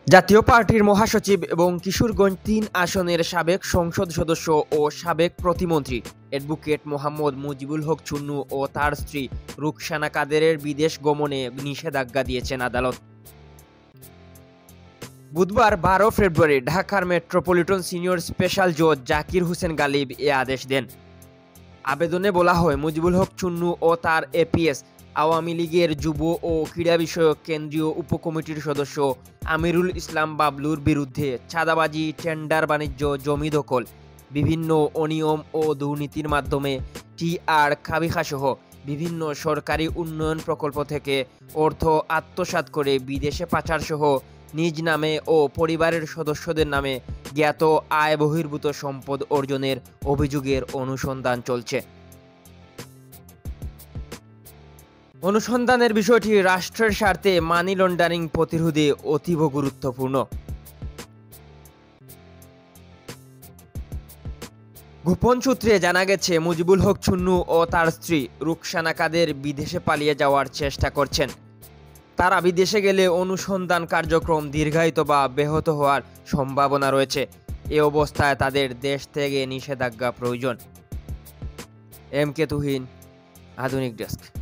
জাতীয় পার্টির মহাসচিব এবং কিশোরগঞ্জ ৩ আসনের সাবেক সংসদ সদস্য ও সাবেক প্রতিমন্ত্রী অ্যাডভোকেট মোহাম্মদ মুজিবুল হক চুন্নু ও তার স্ত্রী রুকসানা কাদেরের বিদেশ গমনে নিষেধাজ্ঞা দিয়েছেন আদালত। বুধবার ১২ ফেব্রুয়ারি ঢাকার মেট্রোপলিটন সিনিয়র স্পেশাল জজ জাকির হোসেন গালিব এ আদেশ দেন। আবেদনে বলা হয়, মুজিবুল হক চুন্নু ও তার এপিএস আওয়ামী লীগের যুব ও ক্রীড়া বিষয়ক কেন্দ্রীয় উপকমিটির সদস্য আমিরুল ইসলাম বাবলুর বিরুদ্ধে চাঁদাবাজি, টেন্ডার বাণিজ্য, জমি দখল, বিভিন্ন অনিয়ম ও দুর্নীতির মাধ্যমে টিআর খাবিখাসহ বিভিন্ন সরকারি উন্নয়ন প্রকল্প থেকে অর্থ আত্মসাৎ করে বিদেশে পাচারসহ নিজ নামে ও পরিবারের সদস্যদের নামে জ্ঞাত আয় বহির্ভূত সম্পদ অর্জনের অভিযোগের অনুসন্ধান চলছে। অনুসন্ধানের বিষয়টি রাষ্ট্রের স্বার্থে মানি লন্ডারিং প্রতিরোধে অতীব গুরুত্বপূর্ণ। গোপন সূত্রে জানা গেছে, মুজিবুল হক চুন্নু ও তার স্ত্রী রুকসানা কাদের বিদেশে পালিয়ে যাওয়ার চেষ্টা করছেন। তারা বিদেশে গেলে অনুসন্ধান কার্যক্রম দীর্ঘায়িত বা ব্যাহত হওয়ার সম্ভাবনা রয়েছে। এ অবস্থায় তাদের দেশ থেকে নিষেধাজ্ঞা প্রয়োজন। এম কে তুহিন, আধুনিক ডেস্ক।